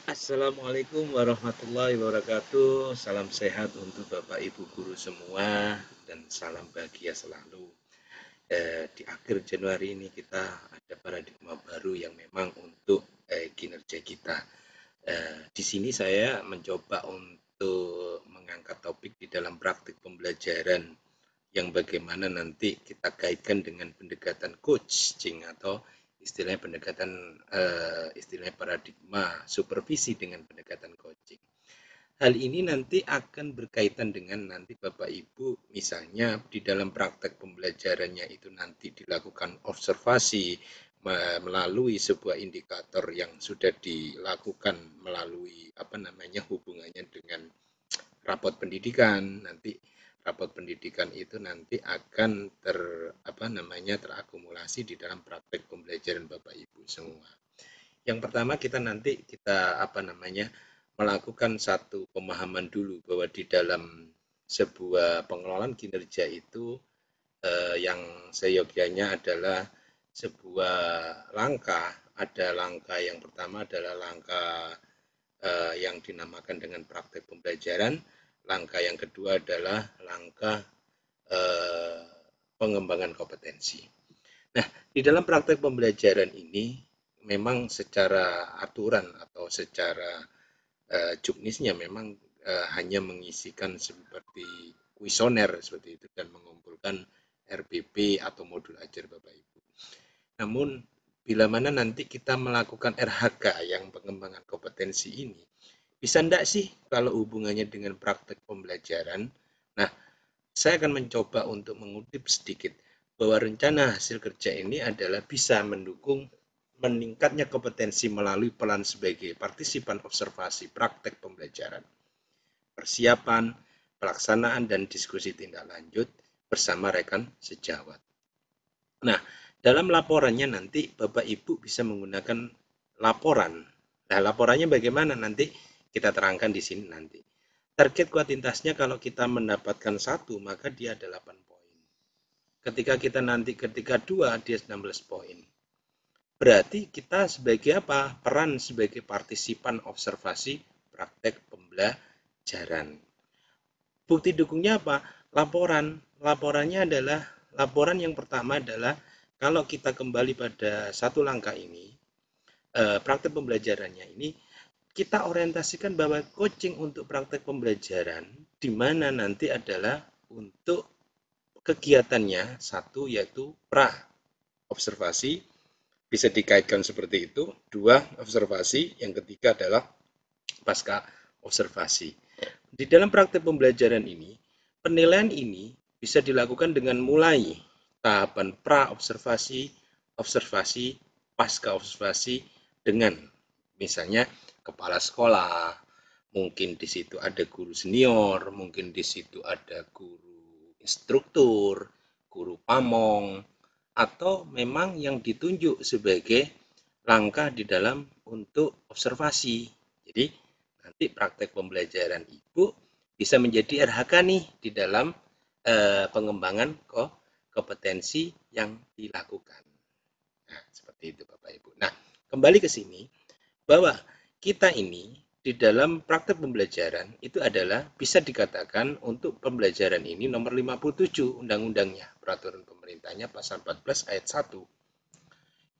Assalamualaikum warahmatullahi wabarakatuh. Salam sehat untuk Bapak Ibu guru semua dan salam bahagia selalu. Di akhir Januari ini kita ada paradigma baru yang memang untuk kinerja kita. Di sini saya mencoba untuk mengangkat topik di dalam praktik pembelajaran yang bagaimana nanti kita kaitkan dengan pendekatan coaching atau istilahnya pendekatan istilahnya paradigma supervisi dengan pendekatan coaching. Hal ini nanti akan berkaitan dengan nanti Bapak Ibu misalnya di dalam praktek pembelajarannya itu nanti dilakukan observasi melalui sebuah indikator yang sudah dilakukan melalui hubungannya dengan rapot pendidikan. Nanti rapot pendidikan itu nanti akan terakumulasi di dalam praktek pembelajaran Bapak Ibu semua. Yang pertama kita melakukan satu pemahaman dulu bahwa di dalam sebuah pengelolaan kinerja itu yang seyogyanya adalah sebuah langkah. Ada langkah yang pertama adalah langkah yang dinamakan dengan praktek pembelajaran. Langkah yang kedua adalah langkah eh, pengembangan kompetensi. Nah, di dalam praktek pembelajaran ini memang secara aturan atau secara juknisnya memang hanya mengisikan seperti kuesioner seperti itu dan mengumpulkan RPP atau modul ajar Bapak Ibu. Namun bila mana nanti kita melakukan RHK yang pengembangan kompetensi ini, bisa enggak sih kalau hubungannya dengan praktek pembelajaran? Nah, saya akan mencoba untuk mengutip sedikit bahwa rencana hasil kerja ini adalah bisa mendukung meningkatnya kompetensi melalui peran sebagai partisipan observasi praktek pembelajaran, persiapan, pelaksanaan, dan diskusi tindak lanjut bersama rekan sejawat. Nah, dalam laporannya nanti Bapak Ibu bisa menggunakan laporan. Nah, laporannya bagaimana nanti kita terangkan di sini nanti. Target kuantitasnya kalau kita mendapatkan 1, maka dia ada 8 poin. Ketika 2, dia 16 poin. Berarti kita sebagai apa? Peran sebagai partisipan observasi praktek pembelajaran. Bukti dukungnya apa? Laporan. Laporannya adalah, laporan yang pertama adalah kalau kita kembali pada satu langkah ini, praktek pembelajarannya ini, kita orientasikan bahwa coaching untuk praktek pembelajaran di mana nanti adalah untuk kegiatannya satu yaitu pra observasi, bisa dikaitkan seperti itu. Dua, observasi. Yang ketiga adalah pasca observasi. Di dalam praktek pembelajaran ini, penilaian ini bisa dilakukan dengan mulai tahapan pra observasi, observasi, pasca observasi dengan misalnya kepala sekolah, mungkin di situ ada guru senior, mungkin di situ ada guru instruktur, guru pamong, atau memang yang ditunjuk sebagai langkah di dalam untuk observasi. Jadi nanti praktek pembelajaran Ibu bisa menjadi RHK nih di dalam pengembangan kompetensi yang dilakukan. Nah, seperti itu Bapak Ibu. Nah, kembali ke sini bahwa kita ini di dalam praktek pembelajaran itu adalah bisa dikatakan untuk pembelajaran ini nomor 57 undang-undangnya, peraturan pemerintahnya pasal 14 ayat 1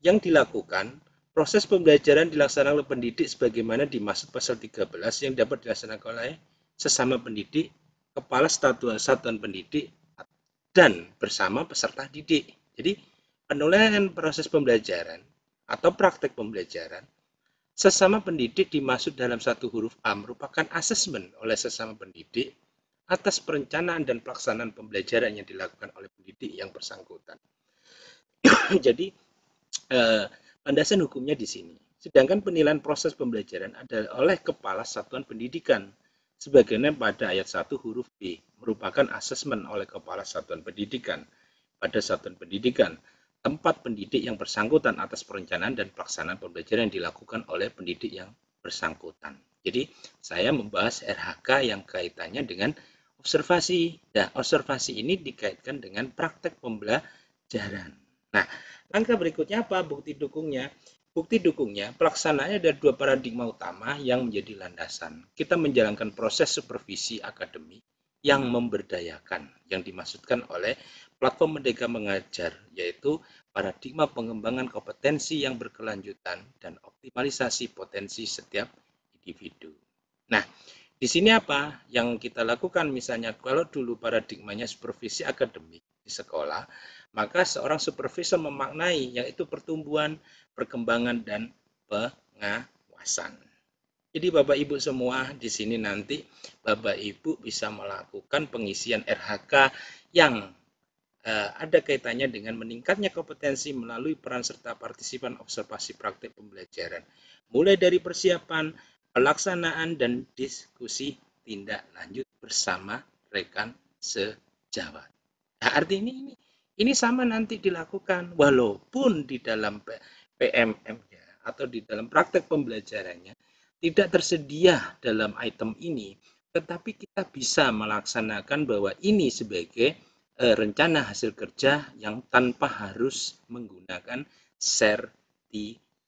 yang dilakukan proses pembelajaran dilaksanakan oleh pendidik sebagaimana dimaksud pasal 13 yang dapat dilaksanakan oleh sesama pendidik, kepala satuan pendidik, dan bersama peserta didik. Jadi penilaian proses pembelajaran atau praktek pembelajaran sesama pendidik dimaksud dalam satu huruf A merupakan asesmen oleh sesama pendidik atas perencanaan dan pelaksanaan pembelajaran yang dilakukan oleh pendidik yang bersangkutan. Jadi landasan hukumnya di sini. Sedangkan penilaian proses pembelajaran adalah oleh kepala satuan pendidikan sebagaimana pada ayat 1 huruf B merupakan asesmen oleh kepala satuan pendidikan pada satuan pendidikan tempat pendidik yang bersangkutan atas perencanaan dan pelaksanaan pembelajaran yang dilakukan oleh pendidik yang bersangkutan. Jadi saya membahas RHK yang kaitannya dengan observasi. Nah, observasi ini dikaitkan dengan praktek pembelajaran. Nah, langkah berikutnya apa? Bukti dukungnya. bukti dukungnya, pelaksanaannya ada dua paradigma utama yang menjadi landasan. Kita menjalankan proses supervisi akademik yang memberdayakan, yang dimaksudkan oleh platform Merdeka Mengajar, yaitu paradigma pengembangan kompetensi yang berkelanjutan dan optimalisasi potensi setiap individu. Nah, di sini apa yang kita lakukan? Misalnya kalau dulu paradigmanya supervisi akademik di sekolah, maka seorang supervisor memaknai yaitu pertumbuhan, perkembangan, dan pengawasan. Jadi Bapak Ibu semua di sini nanti Bapak Ibu bisa melakukan pengisian RHK yang ada kaitannya dengan meningkatnya kompetensi melalui peran serta partisipan observasi praktik pembelajaran. Mulai dari persiapan, pelaksanaan, dan diskusi tindak lanjut bersama rekan sejawat. Nah, artinya ini sama nanti dilakukan walaupun di dalam PMM-nya atau di dalam praktek pembelajarannya tidak tersedia dalam item ini, tetapi kita bisa melaksanakan bahwa ini sebagai rencana hasil kerja yang tanpa harus menggunakan sertifikat.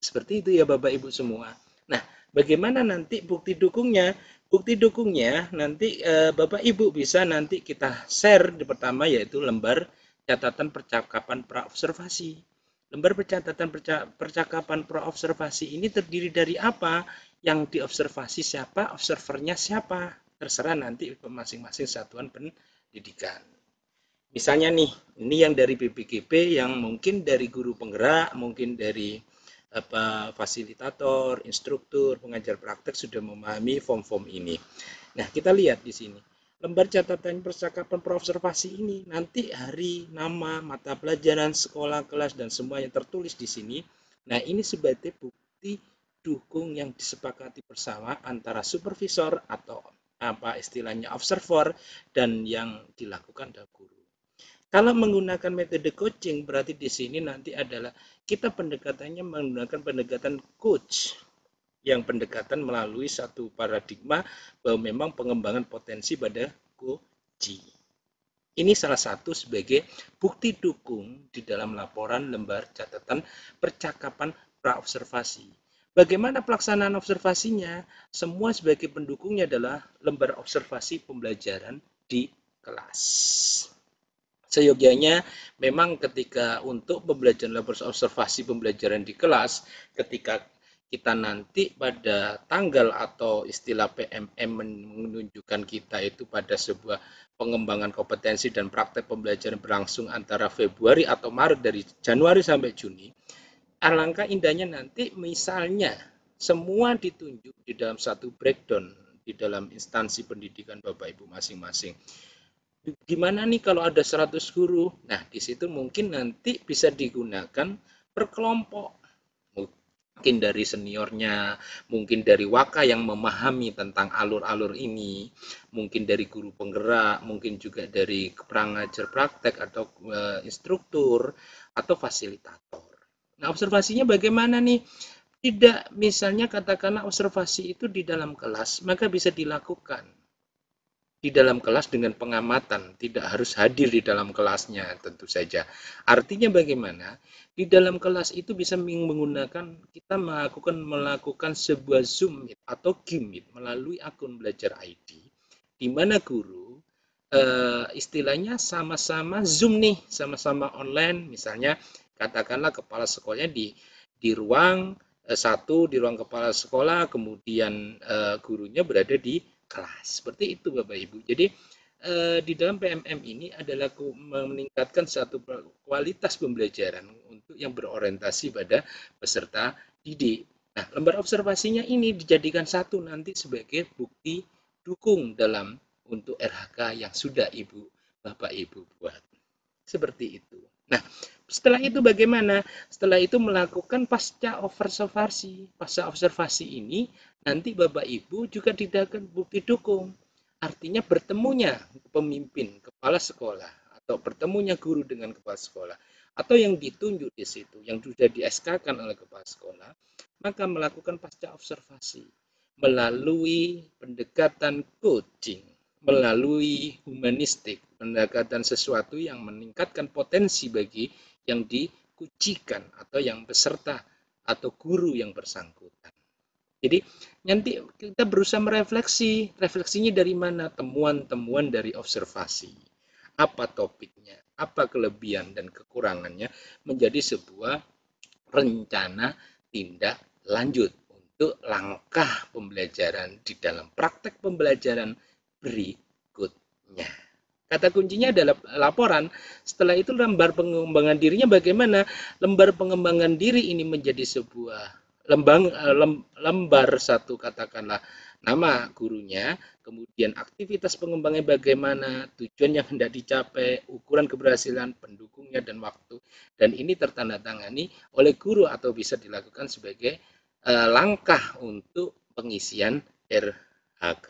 Seperti itu ya Bapak Ibu semua. Nah, bagaimana nanti bukti dukungnya? Bukti dukungnya nanti Bapak Ibu bisa nanti kita share di pertama yaitu lembar catatan percakapan praobservasi. Lembar percakapan praobservasi ini terdiri dari apa? Yang diobservasi siapa, observernya siapa. Terserah nanti masing-masing satuan pendidikan. Misalnya nih, ini yang dari BPGP, yang mungkin dari guru penggerak, mungkin dari fasilitator, instruktur, pengajar praktek sudah memahami form-form ini. Nah, kita lihat di sini. Lembar catatan percakapan praobservasi ini nanti hari, nama, mata pelajaran, sekolah, kelas, dan semuanya tertulis di sini. Nah, ini sebagai bukti dukung yang disepakati bersama antara supervisor atau apa istilahnya observer dan yang dilakukan oleh guru. Kalau menggunakan metode coaching berarti di sini nanti adalah kita pendekatannya menggunakan pendekatan coach yang pendekatan melalui satu paradigma bahwa memang pengembangan potensi pada coaching. Ini salah satu sebagai bukti dukung di dalam laporan lembar catatan percakapan praobservasi. Bagaimana pelaksanaan observasinya? Semua sebagai pendukungnya adalah lembar observasi pembelajaran di kelas. Seyogianya memang ketika untuk pembelajaran lembar observasi pembelajaran di kelas, ketika kita nanti pada tanggal atau istilah PMM menunjukkan kita itu pada sebuah pengembangan kompetensi dan praktek pembelajaran berlangsung antara Februari atau Maret dari Januari sampai Juni. Alangkah indahnya nanti misalnya semua ditunjuk di dalam satu breakdown di dalam instansi pendidikan Bapak Ibu masing-masing. Gimana nih kalau ada 100 guru? Nah, di situ mungkin nanti bisa digunakan per kelompok. Mungkin dari seniornya, mungkin dari waka yang memahami tentang alur-alur ini, mungkin dari guru penggerak, mungkin juga dari pengajar praktek atau instruktur atau fasilitator. Nah, observasinya bagaimana nih? Tidak, misalnya katakanlah observasi itu di dalam kelas, maka bisa dilakukan di dalam kelas dengan pengamatan, tidak harus hadir di dalam kelasnya tentu saja. Artinya bagaimana? Di dalam kelas itu bisa menggunakan, kita melakukan sebuah Zoom Meet atau Gmeet melalui akun belajar ID, di mana guru istilahnya sama-sama Zoom nih, sama-sama online, misalnya katakanlah kepala sekolahnya di ruang satu, di ruang kepala sekolah, kemudian gurunya berada di kelas. Seperti itu Bapak Ibu. Jadi di dalam PMM ini adalah meningkatkan satu kualitas pembelajaran untuk yang berorientasi pada peserta didik. Nah, lembar observasinya ini dijadikan satu nanti sebagai bukti dukung dalam untuk RHK yang sudah Bapak Ibu buat. Seperti itu. Nah, setelah itu bagaimana? Setelah itu melakukan pasca observasi. Pasca observasi ini nanti Bapak Ibu juga didapatkan bukti dukung. Artinya bertemunya pemimpin kepala sekolah atau bertemunya guru dengan kepala sekolah atau yang ditunjuk di situ yang sudah di-SK-kan oleh kepala sekolah, maka melakukan pasca observasi melalui pendekatan coaching, melalui humanistik, pendekatan sesuatu yang meningkatkan potensi bagi yang kucikan atau yang peserta atau guru yang bersangkutan. Jadi nanti kita berusaha refleksinya dari mana? Temuan-temuan dari observasi. Apa topiknya, apa kelebihan dan kekurangannya menjadi sebuah rencana tindak lanjut untuk langkah pembelajaran di dalam praktek pembelajaran berikutnya. Kata kuncinya adalah laporan. Setelah itu lembar pengembangan dirinya bagaimana? Lembar pengembangan diri ini menjadi sebuah lembar satu, katakanlah nama gurunya, kemudian aktivitas pengembangnya bagaimana, tujuan yang hendak dicapai, ukuran keberhasilan, pendukungnya, dan waktu. Dan ini tertandatangani oleh guru atau bisa dilakukan sebagai langkah untuk pengisian RHK.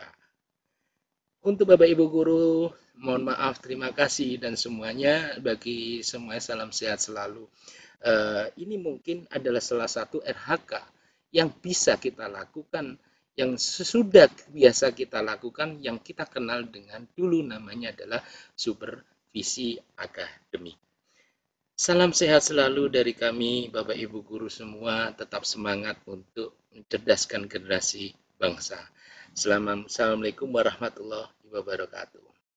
Untuk Bapak Ibu Guru, mohon maaf, terima kasih, dan semuanya, bagi semuanya salam sehat selalu. Ini mungkin adalah salah satu RHK yang bisa kita lakukan, yang sudah biasa kita lakukan, yang kita kenal dengan dulu namanya adalah supervisi akademik. Salam sehat selalu dari kami, Bapak Ibu Guru semua, tetap semangat untuk mencerdaskan generasi bangsa. Assalamualaikum warahmatullahi wabarakatuh.